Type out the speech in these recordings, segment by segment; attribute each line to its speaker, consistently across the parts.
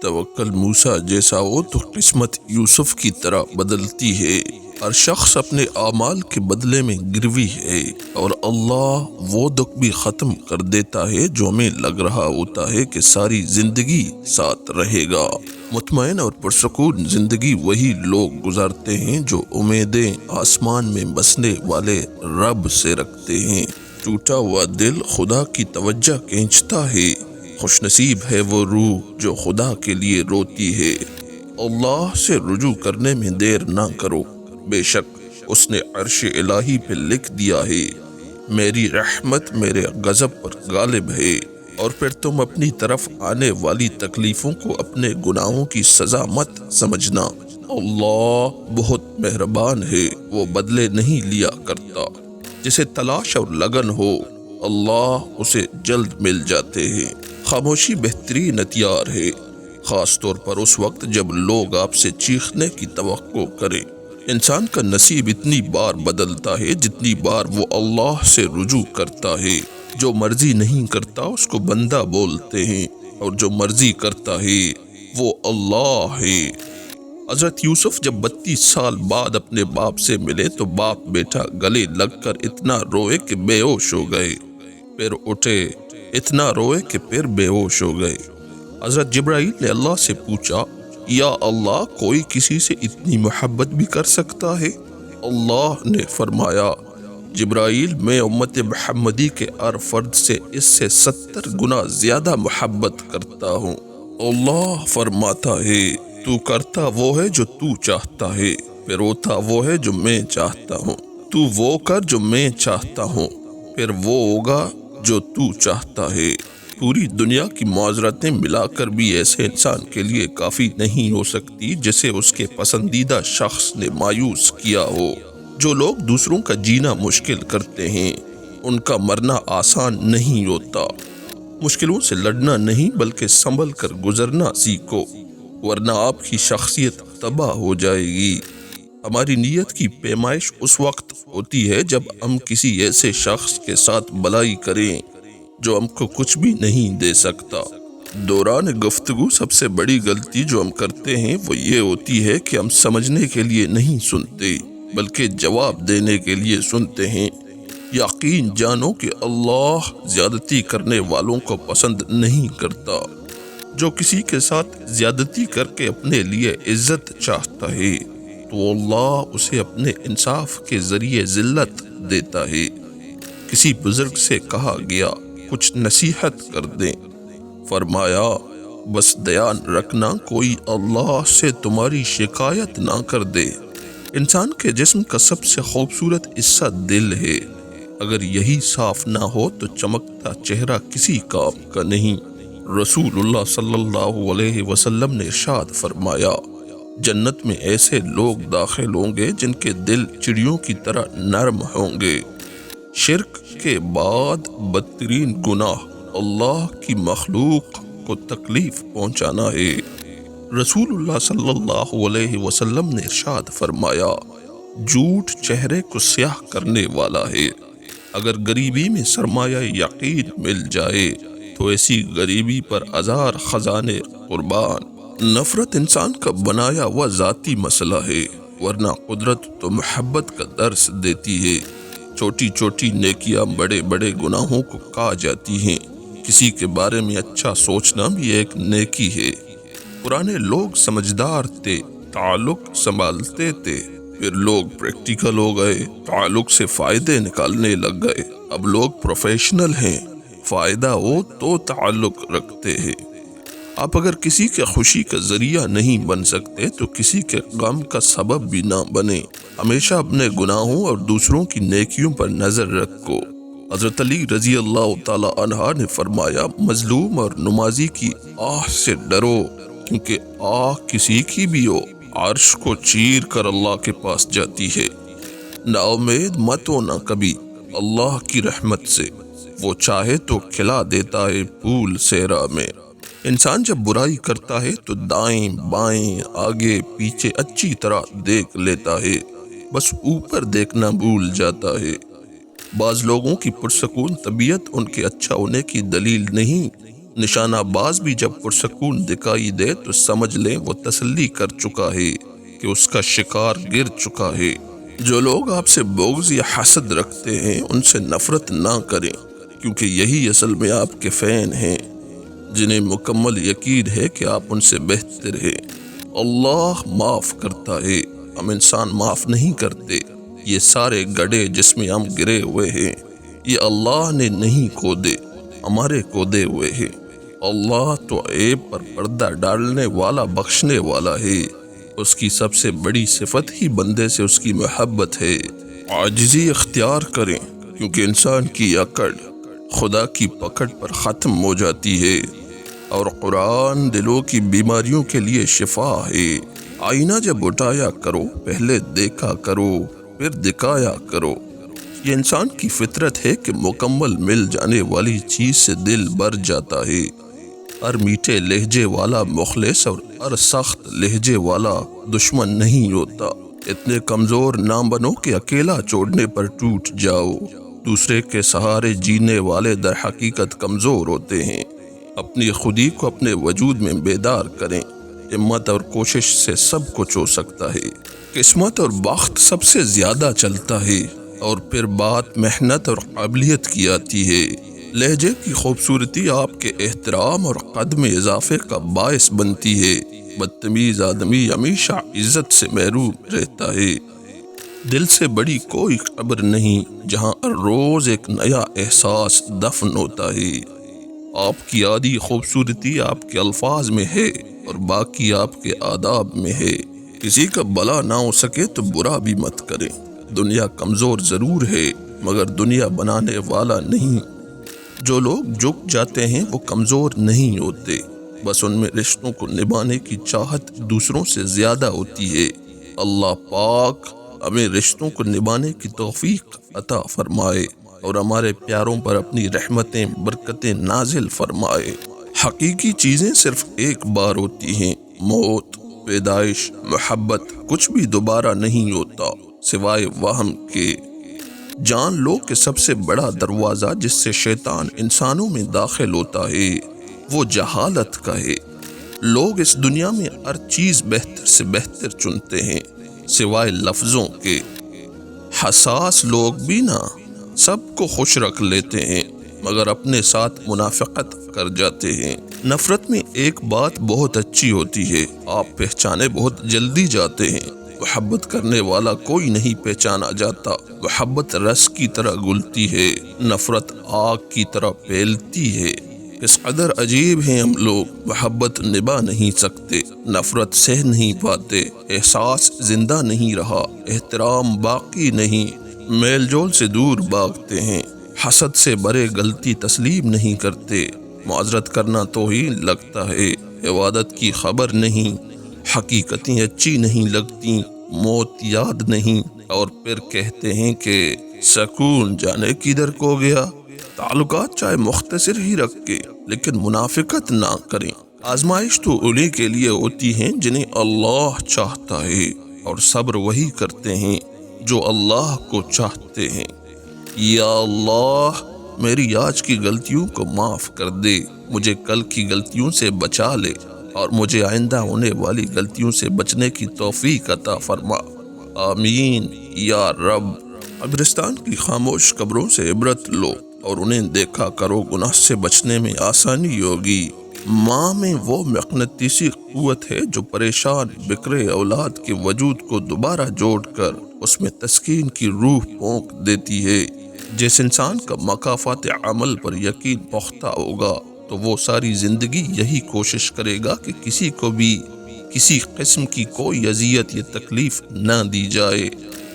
Speaker 1: توکل موسیٰ جیسا ہو تو قسمت یوسف کی طرح بدلتی ہے۔ ہر شخص اپنے اعمال کے بدلے میں گروی ہے، اور اللہ وہ دکھ بھی ختم کر دیتا ہے جو ہمیں لگ رہا ہوتا ہے کہ ساری زندگی ساتھ رہے گا۔ مطمئن اور پرسکون زندگی وہی لوگ گزارتے ہیں جو امیدیں آسمان میں بسنے والے رب سے رکھتے ہیں۔ ٹوٹا ہوا دل خدا کی توجہ کھینچتا ہے۔ خوش نصیب ہے وہ روح جو خدا کے لیے روتی ہے۔ اللہ سے رجوع کرنے میں دیر نہ کرو، بے شک اس نے عرش الہی پہ لکھ دیا ہے، میری رحمت میرے غضب پر غالب ہے۔ اور پھر تم اپنی طرف آنے والی تکلیفوں کو اپنے گناہوں کی سزا مت سمجھنا، اللہ بہت مہربان ہے، وہ بدلے نہیں لیا کرتا۔ جسے تلاش اور لگن ہو، اللہ اسے جلد مل جاتے ہیں۔ خاموشی بہترین ہتھیار ہے، خاص طور پر اس وقت جب لوگ آپ سے چیخنے کی توقع کریں۔ انسان کا نصیب اتنی بار بدلتا ہے جتنی بار وہ اللہ سے رجوع کرتا ہے۔ جو مرضی نہیں کرتا اس کو بندہ بولتے ہیں، اور جو مرضی کرتا ہے وہ اللہ ہے۔ حضرت یوسف جب 32 سال بعد اپنے باپ سے ملے تو باپ بیٹا گلے لگ کر اتنا روئے کہ بے ہوش ہو گئے، پھر اٹھے، اتنا روئے کہ پھر بے ہوش ہو گئے۔ حضرت جبرائیل نے اللہ سے پوچھا، یا اللہ کوئی کسی سے اتنی محبت بھی کر سکتا ہے؟ اللہ نے فرمایا، جبرائیل میں امت محمدی کے ہر فرد سے اس سے 70 گنا زیادہ محبت کرتا ہوں۔ اللہ فرماتا ہے، تو کرتا وہ ہے جو تو چاہتا ہے، پھر ہوتا وہ ہے جو میں چاہتا ہوں۔ تو وہ کر جو میں چاہتا ہوں، پھر وہ ہوگا جو تو چاہتا ہے۔ پوری دنیا کی معذرتیں ملا کر بھی ایسے انسان کے لیے کافی نہیں ہو سکتی جسے اس کے پسندیدہ شخص نے مایوس کیا ہو۔ جو لوگ دوسروں کا جینا مشکل کرتے ہیں، ان کا مرنا آسان نہیں ہوتا۔ مشکلوں سے لڑنا نہیں بلکہ سنبھل کر گزرنا سیکھو، ورنہ آپ کی شخصیت تباہ ہو جائے گی۔ ہماری نیت کی پیمائش اس وقت ہوتی ہے جب ہم کسی ایسے شخص کے ساتھ بلائی کریں جو ہم کو کچھ بھی نہیں دے سکتا۔ دوران گفتگو سب سے بڑی غلطی جو ہم کرتے ہیں وہ یہ ہوتی ہے کہ ہم سمجھنے کے لیے نہیں سنتے بلکہ جواب دینے کے لیے سنتے ہیں۔ یقین جانو کہ اللہ زیادتی کرنے والوں کو پسند نہیں کرتا۔ جو کسی کے ساتھ زیادتی کر کے اپنے لیے عزت چاہتا ہے تو اللہ اسے اپنے انصاف کے ذریعے ذلت دیتا ہے۔ کسی بزرگ سے کہا گیا، کچھ نصیحت کر دیں، فرمایا، بس دھیان رکھنا کوئی اللہ سے تمہاری شکایت نہ کر دے۔ انسان کے جسم کا سب سے خوبصورت حصہ دل ہے، اگر یہی صاف نہ ہو تو چمکتا چہرہ کسی کام کا نہیں۔ رسول اللہ صلی اللہ علیہ وسلم نے ارشاد فرمایا، جنت میں ایسے لوگ داخل ہوں گے جن کے دل چڑیوں کی طرح نرم ہوں گے۔ شرک کے بعد بدترین گناہ اللہ کی مخلوق کو تکلیف پہنچانا ہے۔ رسول اللہ صلی اللہ علیہ وسلم نے ارشاد فرمایا، جھوٹ چہرے کو سیاہ کرنے والا ہے۔ اگر غریبی میں سرمایہ یقین مل جائے تو ایسی غریبی پر ہزار خزانے قربان۔ نفرت انسان کا بنایا ہوا ذاتی مسئلہ ہے، ورنہ قدرت تو محبت کا درس دیتی ہے۔ چھوٹی چھوٹی نیکیاں بڑے بڑے گناہوں کو کھا جاتی ہیں۔ کسی کے بارے میں اچھا سوچنا بھی ایک نیکی ہے۔ پرانے لوگ سمجھدار تھے، تعلق سنبھالتے تھے، پھر لوگ پریکٹیکل ہو گئے، تعلق سے فائدے نکالنے لگ گئے۔ اب لوگ پروفیشنل ہیں، فائدہ ہو تو تعلق رکھتے ہیں۔ آپ اگر کسی کے خوشی کا ذریعہ نہیں بن سکتے تو کسی کے غم کا سبب بھی نہ بنے۔ ہمیشہ اپنے گناہوں اور دوسروں کی نیکیوں پر نظر رکھو۔ حضرت علی رضی اللہ تعالی عنہ نے فرمایا، مظلوم اور نمازی کی آہ سے ڈرو، کیونکہ آہ کسی کی بھی ہو عرش کو چیر کر اللہ کے پاس جاتی ہے۔ نا امید مت ہونا کبھی اللہ کی رحمت سے، وہ چاہے تو کھلا دیتا ہے پھول صحرا میں۔ انسان جب برائی کرتا ہے تو دائیں بائیں آگے پیچھے اچھی طرح دیکھ لیتا ہے، بس اوپر دیکھنا بھول جاتا ہے۔ بعض لوگوں کی پرسکون طبیعت ان کے اچھا ہونے کی دلیل نہیں نشانہ باز بھی جب پرسکون دکھائی دے تو سمجھ لیں وہ تسلی کر چکا ہے کہ اس کا شکار گر چکا ہے۔ جو لوگ آپ سے بغض یا حسد رکھتے ہیں ان سے نفرت نہ کریں، کیونکہ یہی اصل میں آپ کے فین ہیں جنہیں مکمل یقین ہے کہ آپ ان سے بہتر ہیں۔ اللہ معاف کرتا ہے، ہم انسان معاف نہیں کرتے۔ یہ سارے گڑھے جس میں ہم گرے ہوئے ہیں یہ اللہ نے نہیں کھودے، ہمارے کھودے ہوئے ہیں۔ اللہ تو عیب پر پردہ ڈالنے والا، بخشنے والا ہے۔ اس کی سب سے بڑی صفت ہی بندے سے اس کی محبت ہے۔ عاجزی اختیار کریں، کیونکہ انسان کی اکڑ خدا کی پکڑ پر ختم ہو جاتی ہے، اور قرآن دلوں کی بیماریوں کے لیے شفا ہے۔ آئینہ جب اٹھایا کرو پہلے دیکھا کرو پھر دکھایا کرو۔ یہ انسان کی فطرت ہے کہ مکمل مل جانے والی چیز سے دل بھر جاتا ہے۔ ہر میٹھے لہجے والا مخلص اور ہر سخت لہجے والا دشمن نہیں ہوتا۔ اتنے کمزور نہ بنو کہ اکیلا چھوڑنے پر ٹوٹ جاؤ۔ دوسرے کے سہارے جینے والے در حقیقت کمزور ہوتے ہیں۔ اپنی خودی کو اپنے وجود میں بیدار کریں۔ ہمت اور کوشش سے سب کچھ ہو سکتا ہے۔ قسمت اور بخت سب سے زیادہ چلتا ہے، اور پھر بات محنت اور قابلیت کی آتی ہے۔ لہجے کی خوبصورتی آپ کے احترام اور قد میں اضافے کا باعث بنتی ہے۔ بدتمیز آدمی ہمیشہ عزت سے محروم رہتا ہے۔ دل سے بڑی کوئی قبر نہیں جہاں ہر روز ایک نیا احساس دفن ہوتا ہے۔ آپ کی آدھی خوبصورتی آپ کے الفاظ میں ہے اور باقی آپ کے آداب میں ہے۔ کسی کا بھلا نہ ہو سکے تو برا بھی مت کریں۔ دنیا کمزور ضرور ہے مگر دنیا بنانے والا نہیں۔ جو لوگ جھک جاتے ہیں وہ کمزور نہیں ہوتے، بس ان میں رشتوں کو نبھانے کی چاہت دوسروں سے زیادہ ہوتی ہے۔ اللہ پاک ہمیں رشتوں کو نبھانے کی توفیق عطا فرمائے اور ہمارے پیاروں پر اپنی رحمتیں برکتیں نازل فرمائے۔ حقیقی چیزیں صرف ایک بار ہوتی ہیں، موت، پیدائش، محبت، کچھ بھی دوبارہ نہیں ہوتا سوائے وہم کے۔ جان لو کہ سب سے بڑا دروازہ جس سے شیطان انسانوں میں داخل ہوتا ہے وہ جہالت کا ہے۔ لوگ اس دنیا میں ہر چیز بہتر سے بہتر چنتے ہیں سوائے لفظوں کے۔ حساس لوگ بھی نہ سب کو خوش رکھ لیتے ہیں مگر اپنے ساتھ منافقت کر جاتے ہیں۔ نفرت میں ایک بات بہت اچھی ہوتی ہے، آپ پہچانے بہت جلدی جاتے ہیں۔ محبت کرنے والا کوئی نہیں پہچانا جاتا۔ محبت رس کی طرح گلتی ہے، نفرت آگ کی طرح پھیلتی ہے۔ اس قدر عجیب ہیں ہم لوگ، محبت نبھا نہیں سکتے، نفرت سہ نہیں پاتے، احساس زندہ نہیں رہا، احترام باقی نہیں، میل جول سے دور بھاگتے ہیں، حسد سے برے غلطی تسلیم نہیں کرتے، معذرت کرنا توہین لگتا ہے، عبادت کی خبر نہیں، حقیقتیں اچھی نہیں لگتی، موت یاد نہیں، اور پھر کہتے ہیں کہ سکون جانے کدھر کو گیا۔ تعلقات چاہے مختصر ہی رکھے لیکن منافقت نہ کریں۔ آزمائش تو انہیں کے لیے ہوتی ہیں جنہیں اللہ چاہتا ہے، اور صبر وہی کرتے ہیں جو اللہ کو چاہتے ہیں۔ یا اللہ میری آج کی غلطیوں کو معاف کر دے، مجھے کل کی غلطیوں سے بچا لے، اور مجھے آئندہ ہونے والی غلطیوں سے بچنے کی توفیق عطا فرما، آمین یا رب۔ قبرستان کی خاموش قبروں سے عبرت لو اور انہیں دیکھا کرو، گناہ سے بچنے میں آسانی ہوگی۔ ماں میں وہ مقناطیسی قوت ہے جو پریشان بکھرے اولاد کے وجود کو دوبارہ جوڑ کر اس میں تسکین کی روح پونک دیتی ہے۔ جس انسان کا مکافات عمل پر یقین پختہ ہوگا تو وہ ساری زندگی یہی کوشش کرے گا کہ کسی کو بھی کسی قسم کی کوئی اذیت یا تکلیف نہ دی جائے۔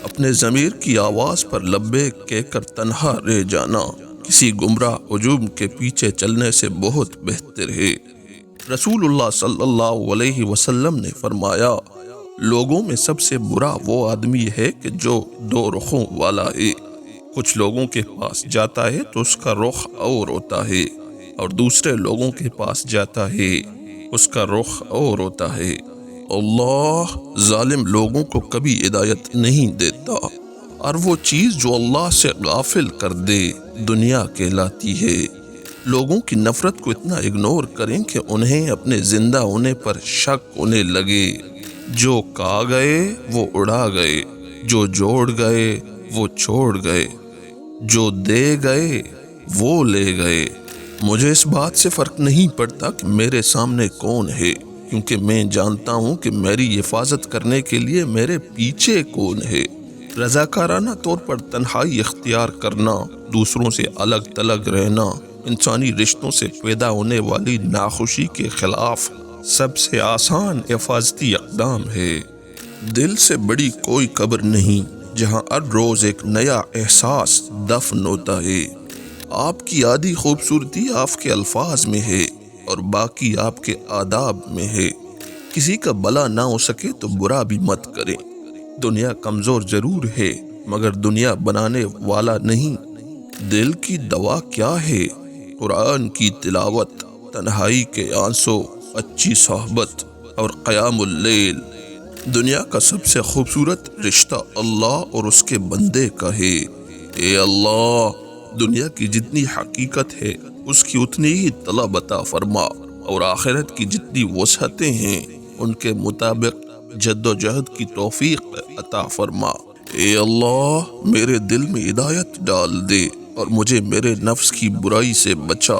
Speaker 1: اپنے ضمیر کی آواز پر لبیک کہہ کر تنہا رہ جانا کسی گمراہ ہجوم کے پیچھے چلنے سے بہت بہتر ہے۔ رسول اللہ صلی اللہ علیہ وسلم نے فرمایا، لوگوں میں سب سے برا وہ آدمی ہے کہ جو دو رخوں والا ہے۔ کچھ لوگوں کے پاس جاتا ہے تو اس کا رخ اور ہوتا ہے، اور دوسرے لوگوں کے پاس جاتا ہے اس کا رخ اور ہوتا ہے۔ اللہ ظالم لوگوں کو کبھی ہدایت نہیں دیتا، اور وہ چیز جو اللہ سے غافل کر دے دنیا کہلاتی ہے۔ لوگوں کی نفرت کو اتنا اگنور کریں کہ انہیں اپنے زندہ ہونے پر شک ہونے لگے۔ جو کہا گئے وہ اڑا گئے، جو جوڑ گئے وہ چھوڑ گئے، جو دے گئے وہ لے گئے۔ مجھے اس بات سے فرق نہیں پڑتا کہ میرے سامنے کون ہے، کیونکہ میں جانتا ہوں کہ میری حفاظت کرنے کے لیے میرے پیچھے کون ہے۔ رضاکارانہ طور پر تنہائی اختیار کرنا، دوسروں سے الگ تلگ رہنا، انسانی رشتوں سے پیدا ہونے والی ناخوشی کے خلاف سب سے آسان حفاظتی اقدام ہے۔ دل سے بڑی کوئی قبر نہیں جہاں ہر روز ایک نیا احساس دفن ہوتا ہے۔ آپ کی آدھی خوبصورتی آپ کے الفاظ میں ہے اور باقی آپ کے آداب میں ہے۔ کسی کا بھلا نہ ہو سکے تو برا بھی مت کریں۔ دنیا کمزور ضرور ہے مگر دنیا بنانے والا نہیں۔ دل کی دوا کیا ہے؟ قرآن کی تلاوت، تنہائی کے آنسو، اچھی صحبت اور قیام اللیل۔ دنیا کا سب سے خوبصورت رشتہ اللہ اور اس کے بندے کا ہے۔ اے اللہ، دنیا کی جتنی حقیقت ہے اس کی اتنی ہی طلب عطا فرما، اور آخرت کی جتنی وسعتیں ہیں ان کے مطابق جد و جہد کی توفیق عطا فرما۔ اے اللہ، میرے دل میں ہدایت ڈال دے اور مجھے میرے نفس کی برائی سے بچا۔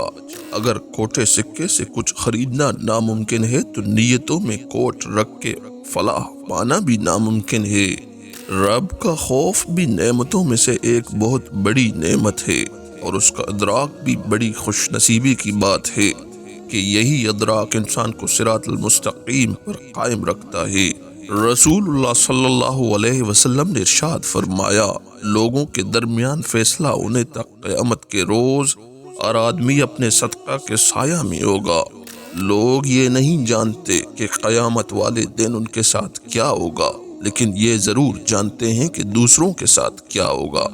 Speaker 1: اگر کوٹے سکے سے کچھ خریدنا ناممکن ہے تو نیتوں میں کوٹ رکھ کے فلاح پانا بھی ناممکن ہے۔ رب کا خوف بھی نعمتوں میں سے ایک بہت بڑی نعمت ہے، اور اس کا ادراک بھی بڑی خوش نصیبی کی بات ہے کہ یہی ادراک انسان کو صراط المستقیم پر قائم رکھتا ہے۔ رسول اللہ صلی اللہ علیہ وسلم نے ارشاد فرمایا، لوگوں کے درمیان فیصلہ ہونے تک قیامت کے روز ہر آدمی اپنے صدقہ کے سایہ میں ہوگا۔ لوگ یہ نہیں جانتے کہ قیامت والے دن ان کے ساتھ کیا ہوگا، لیکن یہ ضرور جانتے ہیں کہ دوسروں کے ساتھ کیا ہوگا۔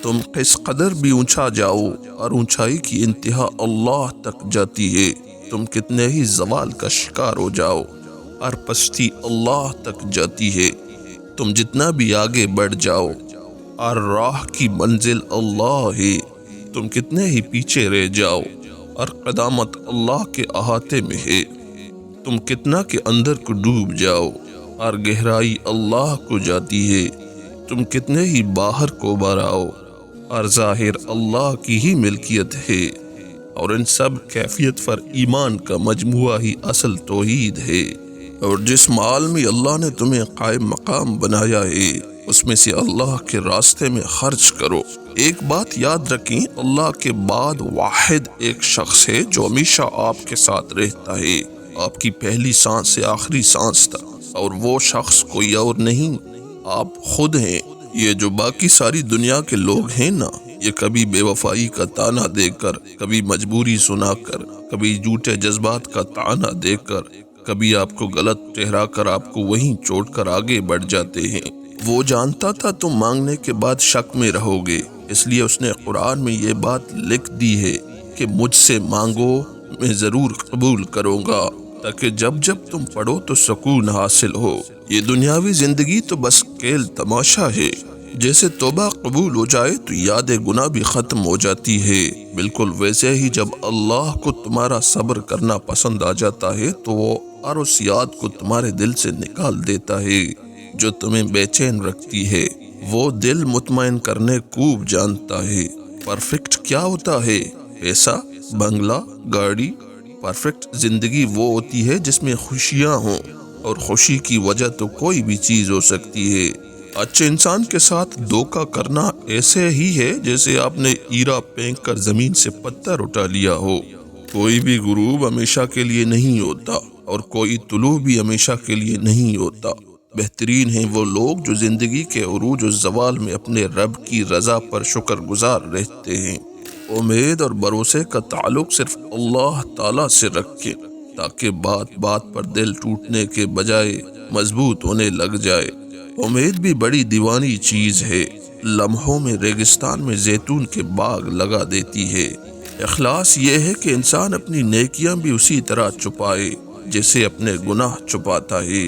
Speaker 1: تم کس قدر بھی اونچا جاؤ، اور اونچائی کی انتہا اللہ تک جاتی ہے۔ تم کتنے ہی زوال کا شکار ہو جاؤ، اور پستی اللہ تک جاتی ہے۔ تم جتنا بھی آگے بڑھ جاؤ، اور راہ کی منزل اللہ ہے۔ تم کتنے ہی پیچھے رہ جاؤ، اور قدامت اللہ کے احاطے میں ہے۔ تم کتنا کے اندر کو ڈوب جاؤ، اور گہرائی اللہ کو جاتی ہے۔ تم کتنے ہی باہر کو براؤ، اور ظاہر اللہ کی ہی ملکیت ہے، اور ان سب کیفیت پر ایمان کا مجموعہ ہی اصل توحید ہے۔ اور جس مال میں اللہ نے تمہیں قائم مقام بنایا ہے، اس میں سے اللہ کے راستے میں خرچ کرو۔ ایک بات یاد رکھیں، اللہ کے بعد واحد ایک شخص ہے جو ہمیشہ آپ کے ساتھ رہتا ہے، آپ کی پہلی سانس سے آخری سانس تک، اور وہ شخص کوئی اور نہیں، آپ خود ہیں۔ یہ جو باقی ساری دنیا کے لوگ ہیں نا، یہ کبھی بے وفائی کا طعنہ دے کر، کبھی مجبوری سنا کر، کبھی جھوٹے جذبات کا طعنہ دے کر، کبھی آپ کو غلط ٹھہرا کر آپ کو وہیں چھوڑ کر آگے بڑھ جاتے ہیں۔ وہ جانتا تھا تم مانگنے کے بعد شک میں رہو گے، اس لیے اس نے قرآن میں یہ بات لکھ دی ہے کہ مجھ سے مانگو، میں ضرور قبول کروں گا، تاکہ جب جب تم پڑھو تو سکون حاصل ہو۔ یہ دنیاوی زندگی تو بس کھیل تماشا ہے۔ جیسے توبہ قبول ہو جائے تو یاد گناہ بھی ختم ہو جاتی ہے، بالکل ویسے ہی جب اللہ کو تمہارا صبر کرنا پسند آ جاتا ہے تو وہ ہر اس یاد کو تمہارے دل سے نکال دیتا ہے جو تمہیں بے چین رکھتی ہے۔ وہ دل مطمئن کرنے خوب جانتا ہے۔ پرفیکٹ کیا ہوتا ہے؟ پیسہ، بنگلہ، گاڑی؟ پرفیکٹ زندگی وہ ہوتی ہے جس میں خوشیاں ہوں، اور خوشی کی وجہ تو کوئی بھی چیز ہو سکتی ہے۔ اچھے انسان کے ساتھ دھوکہ کرنا ایسے ہی ہے جیسے آپ نے ہیرا پھینک کر زمین سے پتھر اٹھا لیا ہو۔ کوئی بھی غروب ہمیشہ کے لیے نہیں ہوتا، اور کوئی طلوع بھی ہمیشہ کے لیے نہیں ہوتا۔ بہترین ہیں وہ لوگ جو زندگی کے عروج و زوال میں اپنے رب کی رضا پر شکر گزار رہتے ہیں۔ امید اور بھروسے کا تعلق صرف اللہ تعالیٰ سے رکھیں، تاکہ بات بات پر دل ٹوٹنے کے بجائے مضبوط ہونے لگ جائے۔ امید بھی بڑی دیوانی چیز ہے، لمحوں میں ریگستان میں زیتون کے باغ لگا دیتی ہے۔ اخلاص یہ ہے کہ انسان اپنی نیکیاں بھی اسی طرح چھپائے جیسے اپنے گناہ چھپاتا ہے۔